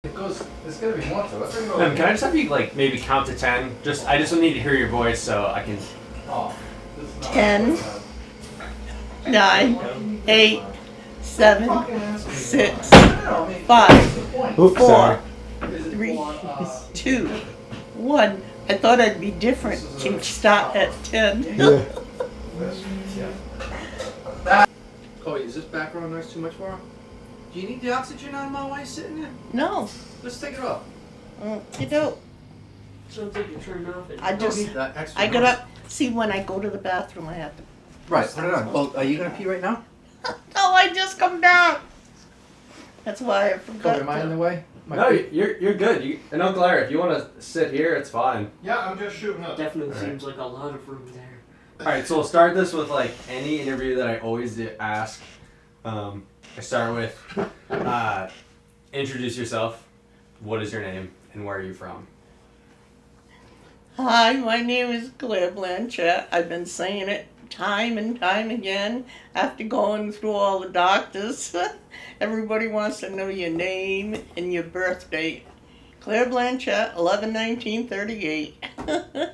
It goes. There's gonna be more to it. Can I just have you like maybe count to 10? I just need to hear your voice so I can. Oh, 10, 9, 8, 7, 6, 5, Oops, 4, sorry. 3, 2, 1. I thought I'd be different. Can start at 10. Yeah. Oh, is this background noise too much for her? Do you need the oxygen on while I'm sitting there? No, Let's take it off. you don't. Sounds like you turned off it. I Don't just, need that extra I got noise. up. See, when I go to the bathroom, I have to. Right, put it on. Well, are you gonna pee right now? No, I just come down. That's why I forgot. Kobe, am I in the way? No, you're good. And Uncle Larry, if you want to sit here, it's fine. Yeah, I'm just shooting up. Definitely Alright. seems like a lot of room there. All right, so we'll start this with like any interview that I always ask. I start with introduce yourself. What is your name and where are you from? Hi, my name is Claire Blanchett. I've been saying it time and time again after going through all the doctors. Everybody wants to know your name and your birth date. Claire Blanchett, 11/19/38.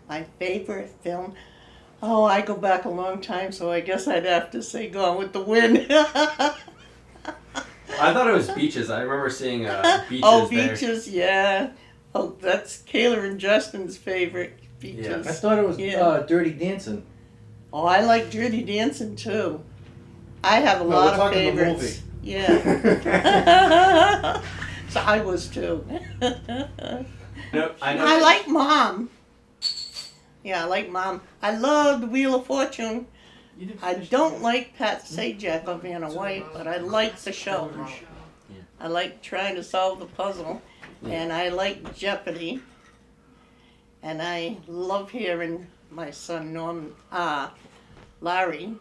My favorite film. Oh, I go back a long time, so I guess I'd have to say Gone with the Wind. I thought it was Beaches. I remember seeing Beaches Oh, there. Beaches, yeah. Oh, that's Kayla and Justin's favorite, Beaches. I thought it was Yeah. Dirty Dancing. Oh, I like Dirty Dancing too. I have a No, lot we're of talking the favorites. movie. Yeah. So I was too. No, I know. I like Mom. Yeah, I like Mom. I love The Wheel of Fortune. I don't like Pat Sajak or Vanna White, but I like the show. I like trying to solve the puzzle. And I like Jeopardy. And I love hearing my son Larry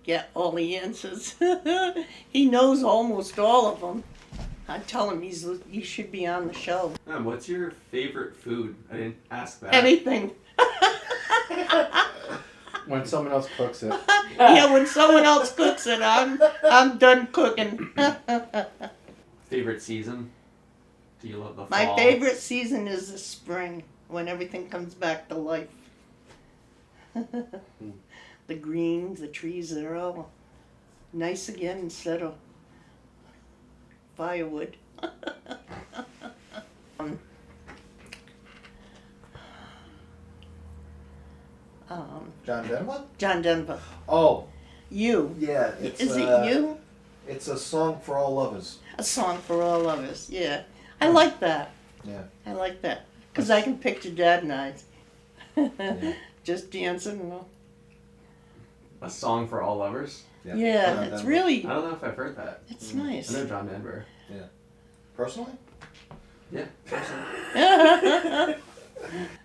get all the answers. He knows almost all of them. I tell him you should be on the show. What's your favorite food? I didn't ask that. Anything. When someone else cooks it. Yeah, when someone else cooks it, I'm done cooking. Favorite season? Do you love the fall? My favorite season is the spring, when everything comes back to life. The greens, the trees, they're all nice again instead of firewood. John Denver? John Denver. Oh, You. yeah. It's, Is it you? It's a song for all lovers. A song for all lovers. Yeah. I like that. Yeah. I like that. Because I can picture Dad and I Yeah. just dancing. A song for all lovers? Yeah, John it's Denver. really, I don't know if I've heard that. it's I nice. know John Denver. Personally? Yeah.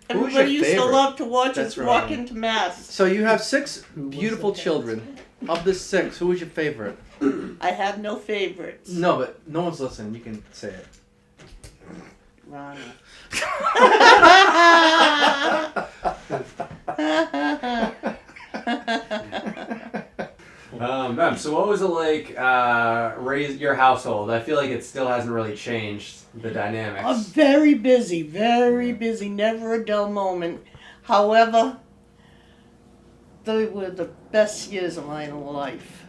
Everybody used to favorite? love to watch That's us right. walk into Mass. So you have 6 beautiful children. Of the 6, who was your favorite? I have no favorites. No, but no one's listening. You can say it. Ronnie. So what was it like raise your household? I feel like it still hasn't really changed the dynamics. I'm very busy, never a dull moment. However, they were the best years of my life.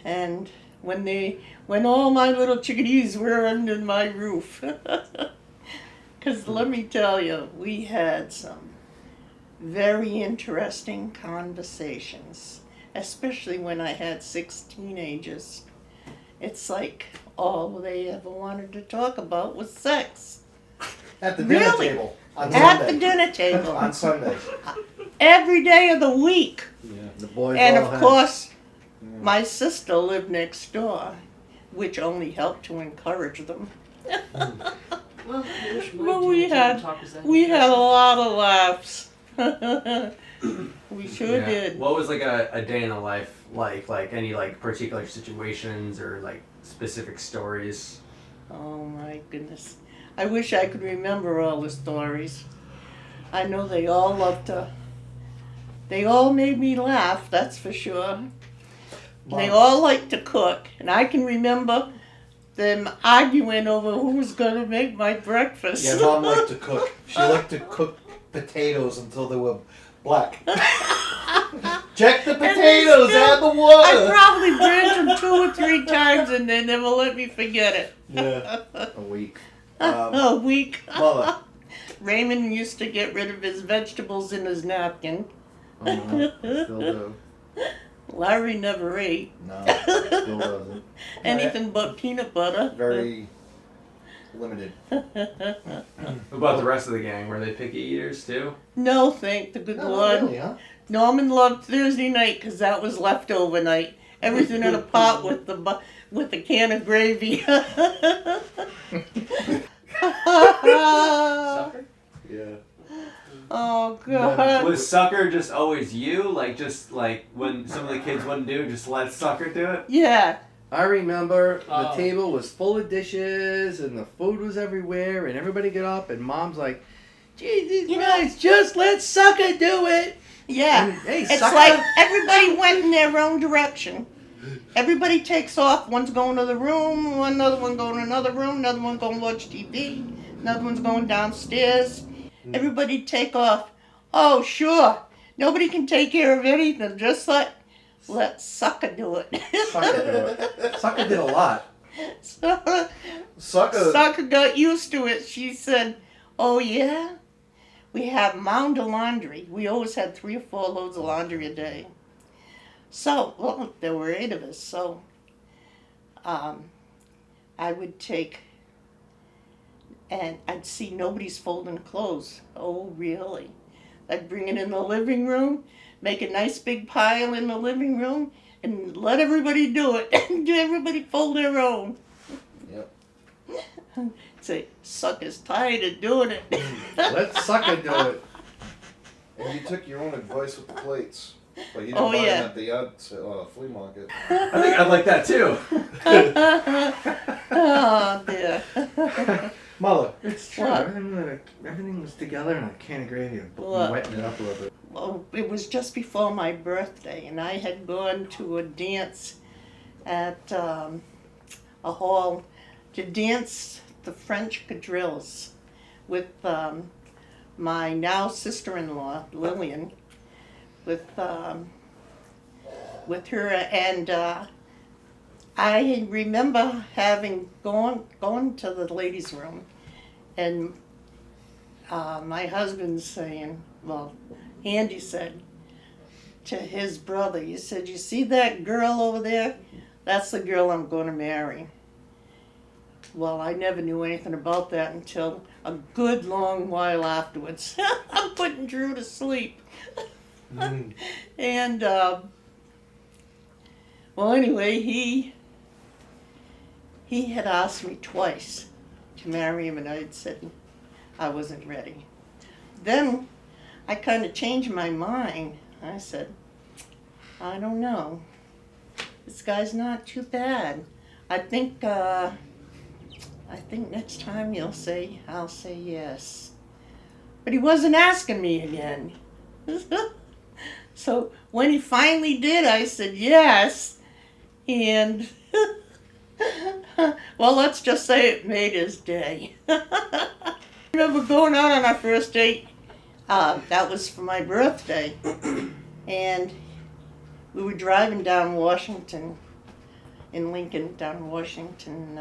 And when all my little chickadees were under my roof, because let me tell you, we had some very interesting conversations, especially when I had 6 teenagers. It's like all they ever wanted to talk about was sex. At the dinner Really? table. On At Sunday. the dinner table. On Sunday. Every day of the week. Yeah. The boys And all of had- course, my sister lived next door, which only helped to encourage them. Well, I wish my Well, we dinner had- table talk was that We had a interesting. lot of laughs. We sure Yeah. did. What was like a day in the life like? Like any like particular situations or like specific stories? Oh my goodness. I wish I could remember all the stories. I know they all made me laugh, that's for sure. They all liked to cook, and I can remember them arguing over who's gonna make my breakfast. Yeah, Mom liked to cook. She liked to cook potatoes until they were black. Check the potatoes, add the I water. probably burnt them 2 or 3 times and they never let me forget it. Yeah, a week. A week. Mother, Raymond used to get rid of his vegetables in his napkin. oh no, I still do. Larry never ate No, still doesn't. anything but peanut butter. Very limited. What about the rest of the gang? Were they picky eaters too? No, thank the good No, Lord. not really, huh? Norman loved Thursday night because that was leftover night. Everything in a pot with the can of gravy. Yeah. Oh God. Was sucker just always you? Just like when some of the kids wouldn't do, just let sucker do it? Yeah. I remember the Oh. table was full of dishes and the food was everywhere and everybody got up and Mom's like, Jesus You know- Christ, just let sucker do it. Yeah. And, hey, It's sucker. like everybody went in their own direction. Everybody takes off. One's going to the room, another one going to another room, another one going to watch TV, another one's going downstairs. Everybody take off. Oh, sure. Nobody can take care of anything. Just let sucker do it. Sucker do it. Sucker did a lot. Sucker. Sucker got used to it. She said, oh, yeah? We have a mound of laundry. We always had 3 or 4 loads of laundry a day. So, well, there were 8 of us. So, I would take, and I'd see nobody's folding clothes. Oh, really? I'd bring it in the living room, make a nice big pile in the living room, and let everybody do it. And everybody fold their own. Yep. Say, sucker's tired of doing it. Let sucker do it. And you took your own advice with the plates. But you didn't Oh, buy yeah. them at the yard flea market. I think I'd like that too. Oh, dear. Mother. It's true. What? Everything was together in a can of gravy. What? Wetting it up a little bit. Well, it was just before my birthday, and I had gone to a dance at a hall to dance the French quadrilles with my now sister-in-law, Lillian, with her, and I remember having gone to the ladies' room, and my husband saying, well, Andy said to his brother, he said, you see that girl over there? That's the girl I'm going to marry. Well, I never knew anything about that until a good long while afterwards. I'm putting Drew to sleep. And, well, anyway, he had asked me twice to marry him, and I had said I wasn't ready. Then I kind of changed my mind. I said, I don't know. This guy's not too bad. I think next time I'll say yes. But he wasn't asking me again. So when he finally did, I said yes. And, well, let's just say it made his day. I remember going out on our first date. That was for my birthday. And we were driving down Washington, in Lincoln, down Washington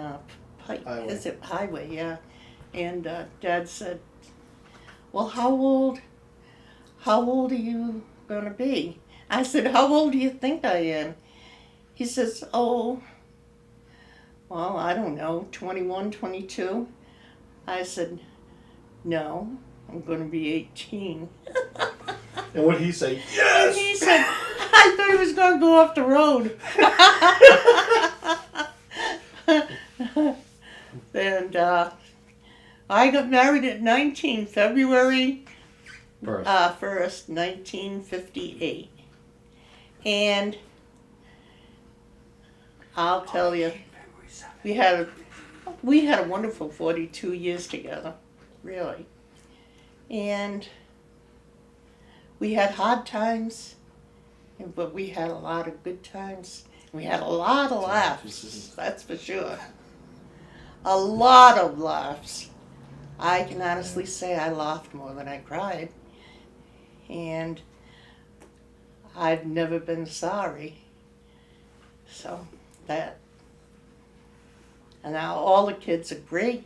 Pike. Highway. Is it highway? Yeah. And Dad said, well, how old are you going to be? I said, how old do you think I am? He says, oh, well, I don't know, 21, 22. I said, no, I'm going to be 18. And what did he say? And Yes! he said, I thought he was going to go off the road. And I got married at February First. 1st, 1958. And I'll tell you, we had a wonderful 42 years together, really. And we had hard times, but we had a lot of good times. We had a lot of laughs, that's for sure. a lot of laughs. I can honestly say I laughed more than I cried. And I've never been sorry. So that. And now all the kids are great.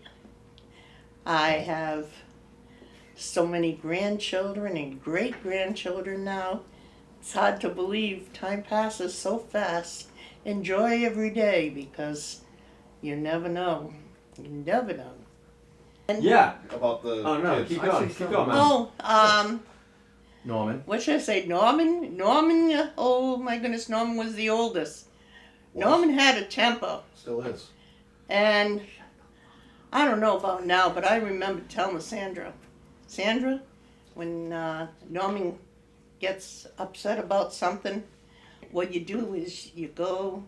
I have so many grandchildren and great-grandchildren now. It's hard to believe. Time passes so fast. Enjoy every day because you never know. You never know. Yeah. About the Oh no, kids. keep going. Keep going, man. Oh, Norman. what should I say? Norman, oh my goodness, Norman was the oldest. Norman had a temper. Still is. And I don't know about now, but I remember telling Sandra, when Norman gets upset about something, what you do is you go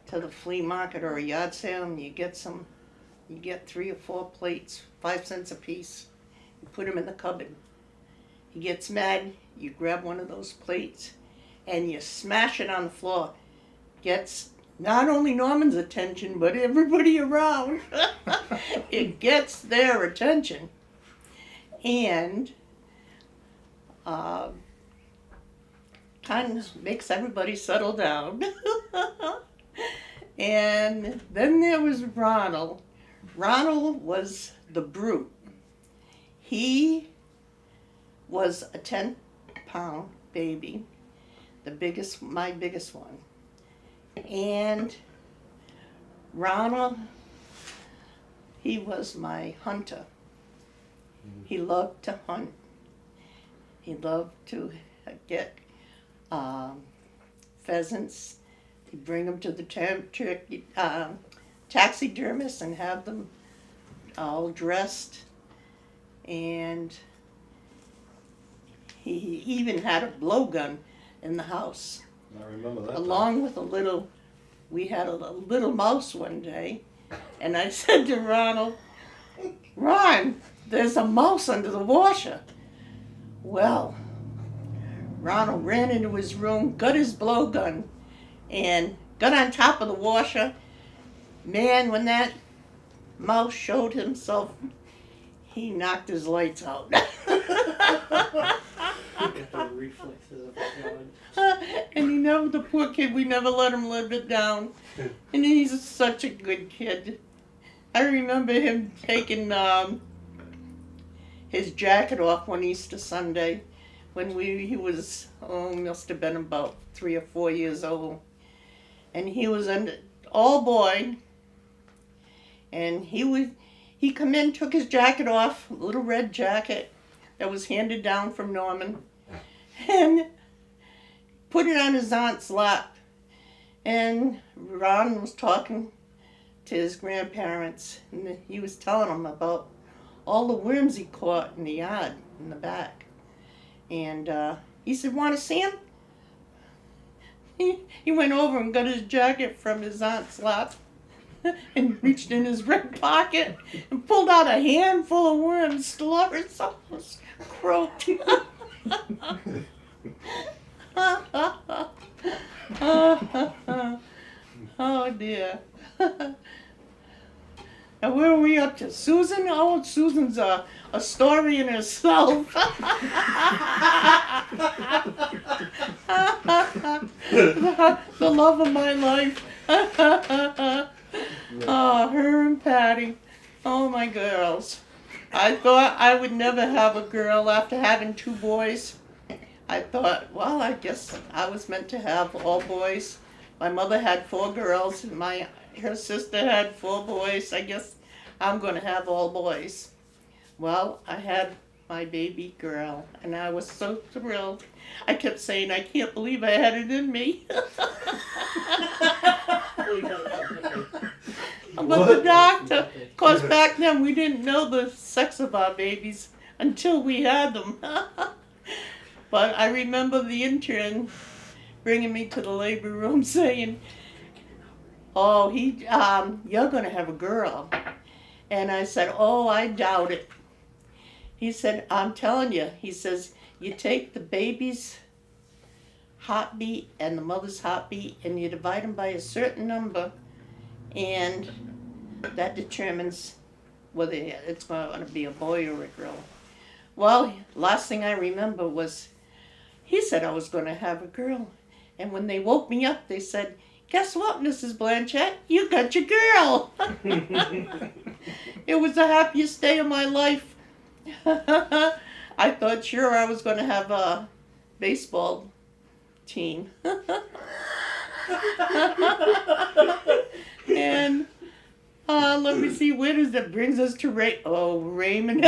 to the flea market or a yard sale and you get 3 or 4 plates, 5 cents a piece. You put them in the cupboard. He gets mad, you grab one of those plates and you smash it on the floor. Gets not only Norman's attention, but everybody around. It gets their attention. And kind of makes everybody settle down. And then there was Ronald. Ronald was the brute. He was a 10-pound baby, my biggest one. And Ronald, he was my hunter. He loved to hunt. He loved to get pheasants. He'd bring them to the taxidermist and have them all dressed. And he even had a blowgun in the house. I remember that. Along with we had a little mouse one day, and I said to Ronald, Ron, there's a mouse under the washer. Well, Ronald ran into his room, got his blowgun, and got on top of the washer. Man, when that mouse showed himself, he knocked his lights out. Got the reflexes of God. And the poor kid, we never let him live it down. And he's such a good kid. I remember him taking his jacket off one Easter Sunday when he was, must have been about 3 or 4 years old. And he was an all boy. And he come in, took his jacket off, a little red jacket that was handed down from Norman, and put it on his aunt's lap. And Ron was talking to his grandparents, and he was telling them about all the worms he caught in the yard in the back. And he said, "Want to see him?" He went over and got his jacket from his aunt's lap and reached in his red pocket and pulled out a handful of worms. Dolores almost croaked. Oh dear. And where are we up to? Susan? Oh, Susan's a story in herself. The love of my life. Oh, her and Patty. Oh, my girls. I thought I would never have a girl after having 2 boys. I thought, well, I guess I was meant to have all boys. My mother had 4 girls, and her sister had 4 boys. I guess I'm going to have all boys. Well, I had my baby girl, and I was so thrilled. I kept saying, I can't believe I had it in me. But the doctor, of course, back then we didn't know the sex of our babies until we had them. But I remember the intern bringing me to the labor room saying, "Oh, you're going to have a girl." And I said, "Oh, I doubt it." He said, "I'm telling you," he says, "you take the baby's heartbeat and the mother's heartbeat and you divide them by a certain number, and that determines whether it's going to be a boy or a girl. Well, last thing I remember was he said I was going to have a girl. And when they woke me up, they said, "Guess what, Mrs. Blanchett? You got your girl." It was the happiest day of my life. I thought sure I was going to have a baseball team. And let me see, where does that brings us to Raymond.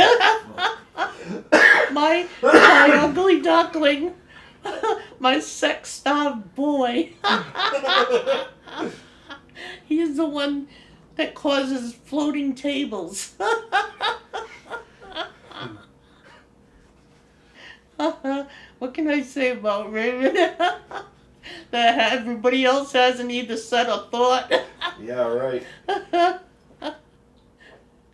my ugly duckling. My sex-starved boy. He is the one that causes floating tables. What can I say about Raymond? That everybody else hasn't either said or thought. Yeah, right.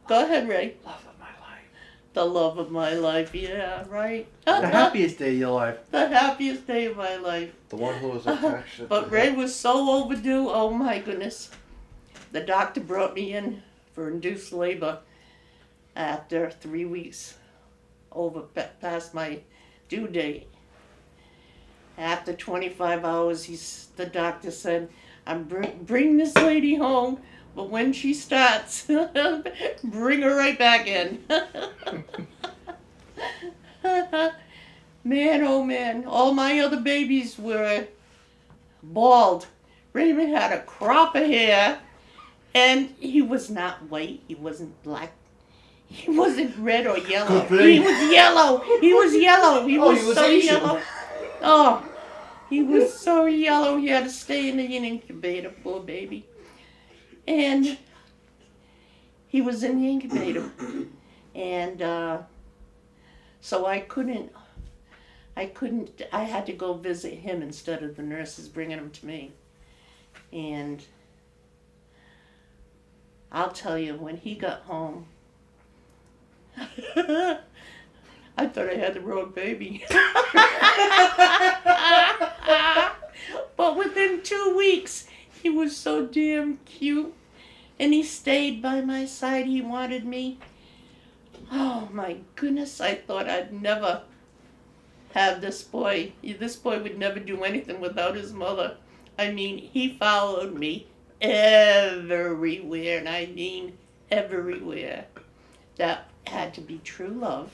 Go ahead, Ray. Love of my life. The love of my life, yeah, right. The happiest day of your life. The happiest day of my life. The one who was attached to But Ray was so overdue, oh my goodness. The doctor brought me in for induced labor after 3 weeks past my due date. After 25 hours, the doctor said, "I'm bring this lady home, but when she starts, bring her right back in." Man, oh man, all my other babies were bald. Raymond had a crop of hair, and he was not white, he wasn't black, he wasn't red or yellow. He was yellow. He was yellow. He was so Asian. yellow. Oh, he was so yellow. He had to stay in the incubator, poor baby. And he was in the incubator, and so I had to go visit him instead of the nurses bringing him to me. And I'll tell you, when he got home, I thought I had the wrong baby. But within 2 weeks, he was so damn cute. And he stayed by my side. He wanted me. Oh my goodness, I thought I'd never have this boy. This boy would never do anything without his mother. I mean, he followed me everywhere, and I mean everywhere. That had to be true love.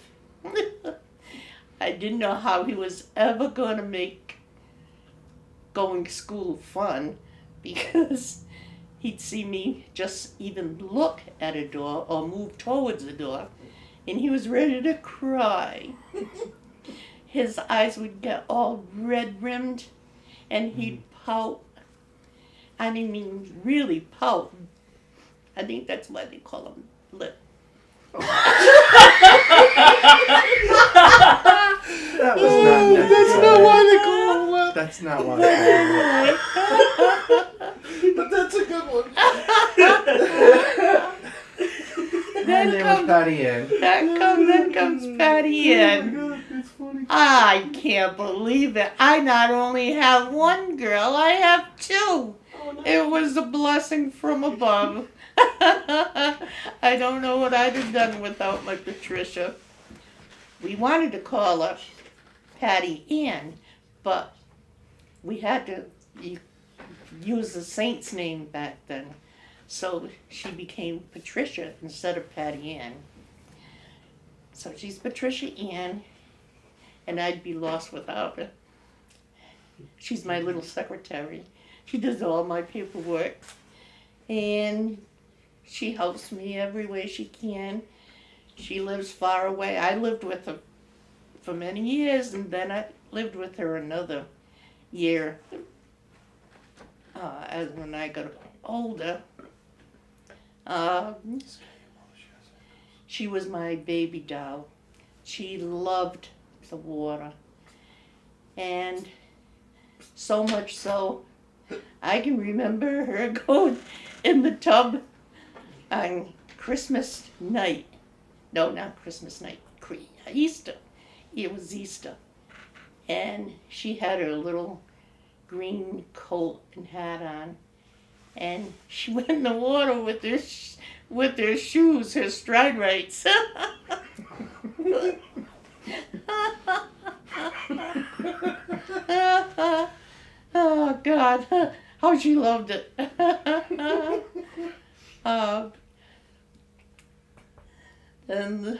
I didn't know how he was ever going to make going to school fun, because he'd see me just even look at a door or move towards the door, and he was ready to cry. His eyes would get all red rimmed, and he'd pout. I mean, really pout. I think that's why they call him lip. That was not necessary. That's not why they call him lip. That's not why they call him lip. But that's a good one. My name was Patty Ann. Then comes Patty Ann. Oh my God, it's funny. I can't believe it. I not only have one girl, I have two. It was a blessing from above. I don't know what I'd have done without my Patricia. We wanted to call her Patty Ann, but we had to use the saint's name back then. So she became Patricia instead of Patty Ann. So she's Patricia Ann, and I'd be lost without her. She's my little secretary. She does all my paperwork, and she helps me every way she can. She lives far away. I lived with her for many years, and then I lived with her another year as when I got older. She was my baby doll. She loved the water. And so much so, I can remember her going in the tub on Christmas night. No, not Christmas night. Easter. It was Easter. And she had her little green coat and hat on. And she went in the water with her with her shoes, her stride rates. Oh God, how she loved it. And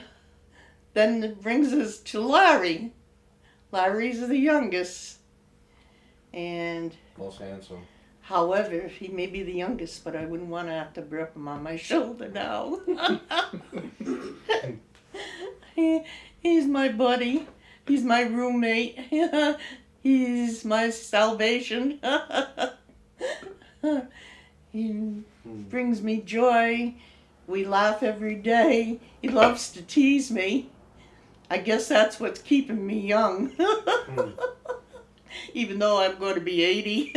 then it brings us to Larry. Larry's the youngest, and Most handsome. however, he may be the youngest, but I wouldn't want to have to burp him on my shoulder now. He's my buddy. He's my roommate. He's my salvation. He brings me joy. We laugh every day. He loves to tease me. I guess that's what's keeping me young. Even though I'm going to be 80.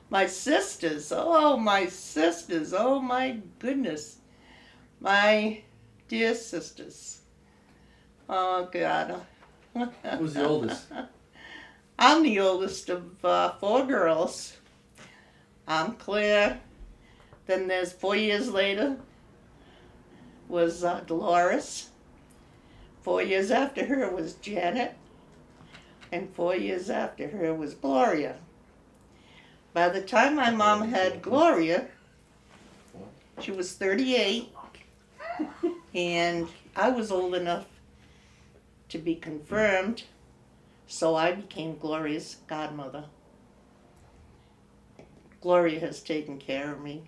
My sisters, oh my goodness. My dear sisters. Oh God. Who's the oldest? I'm the oldest of 4 girls. I'm Claire. Then there's 4 years later was Dolores. 4 years after her was Janet. And 4 years after her was Gloria. By the time my mom had Gloria, she was 38. And I was old enough to be confirmed, so I became Gloria's godmother. Gloria has taken care of me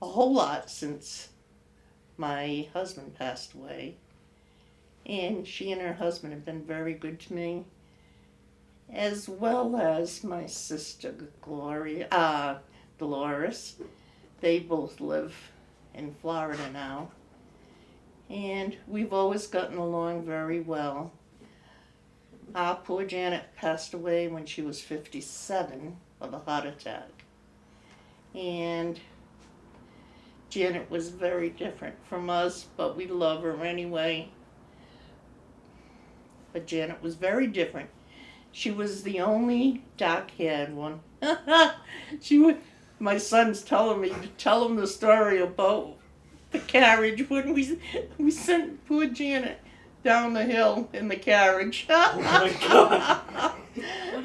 a whole lot since my husband passed away. And she and her husband have been very good to me, as well as my sister Dolores. They both live in Florida now. And we've always gotten along very well. Poor Janet passed away when she was 57 of a heart attack. And Janet was very different from us, but we love her anyway. But Janet was very different. She was the only dark-haired one. My son's telling me to tell him the story about the carriage when we sent poor Janet down the hill in the carriage. Oh my God.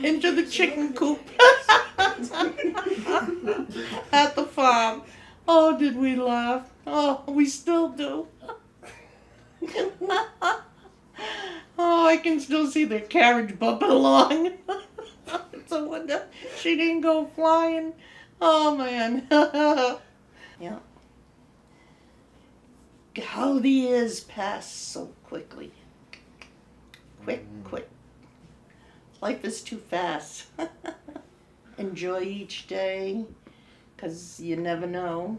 Into the chicken coop at the farm. Oh, did we laugh? Oh, we still do. Oh, I can still see the carriage bumping along. It's a wonder she didn't go flying. Oh, man. Yeah. How the years pass so quickly. Quick. Life is too fast. Enjoy each day, 'cause you never know.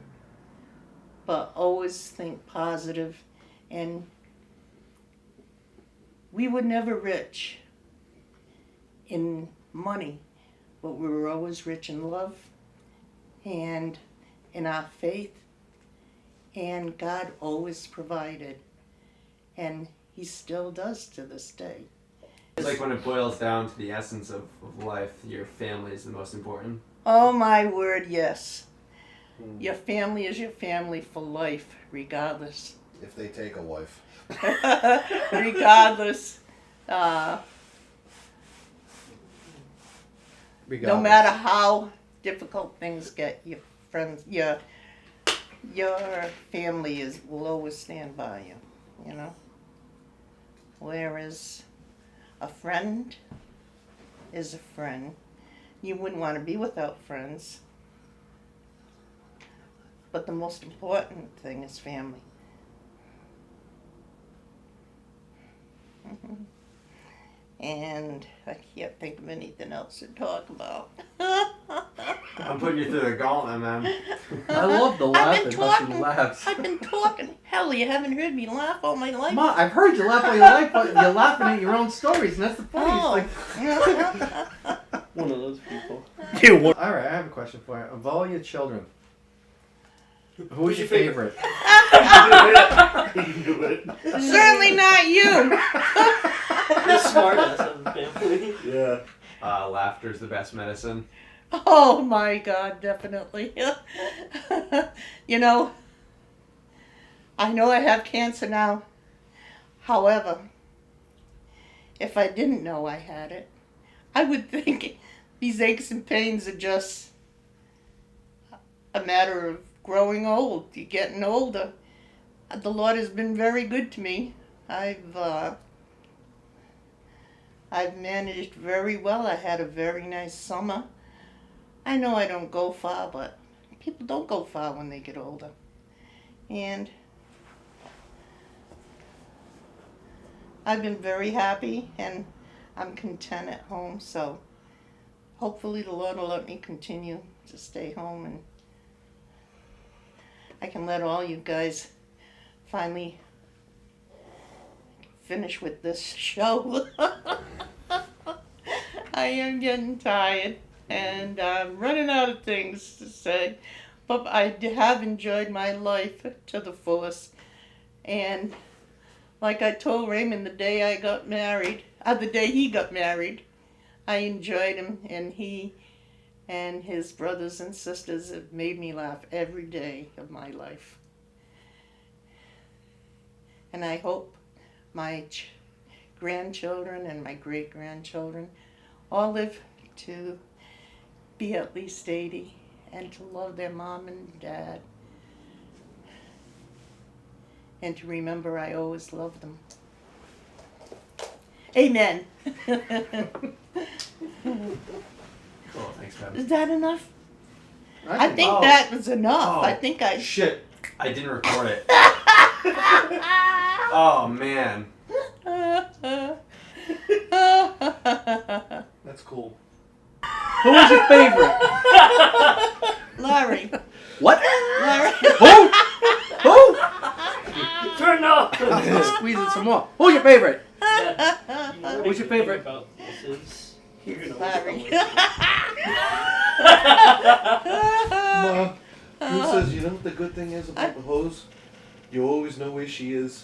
But always think positive. And we were never rich in money, but we were always rich in love and in our faith. And God always provided. And He still does to this day. It's like when it boils down to the essence of life, your family is the most important. Oh my word, yes. Your family is your family for life, regardless. If they take a wife. Regardless. No matter how difficult things get, your friends, your family will always stand by you, you know? Whereas a friend is a friend. You wouldn't want to be without friends. But the most important thing is family. And I can't think of anything else to talk about. I'm putting you through the gauntlet, man. I love the laughing. Husband laughs. I've been talking. Hell, you haven't heard me laugh all my life. Ma, I've heard you laugh all your life, but you're laughing at your own stories, and that's the funniest thing. One of those people. All right, I have a question for you. Of all your children, who is your Who's your favorite? You knew it. Certainly not you. The smartest of the family. Yeah. Laughter's the best medicine. Oh my God, definitely. You know, I know I have cancer now. However, if I didn't know I had it, I would think these aches and pains are just a matter of growing old. You're getting older. The Lord has been very good to me. I've managed very well. I had a very nice summer. I know I don't go far, but people don't go far when they get older. And I've been very happy and I'm content at home, so hopefully the Lord will let me continue to stay home and I can let all you guys finally finish with this show. I am getting tired and I'm running out of things to say, but I have enjoyed my life to the fullest. And like I told Raymond the day I got married, the day he got married, I enjoyed him, and he and his brothers and sisters have made me laugh every day of my life. And I hope my grandchildren and my great-grandchildren all live to be at least 80 and to love their mom and dad and to remember I always loved them. Amen. Cool, thanks, man. Is that enough? I think Oh. that was enough. Oh, I think I... Shit, I didn't record it. Oh, man. That's cool. Who was your favorite? Larry. What? Larry. Who? Who? Turn off. Squeeze it some more. Who's your favorite? Dad, you know what What's a your good thing favorite? About this is you're gonna Larry. Ma, Drew says, you know what the good thing is about the hose? You always know where she is.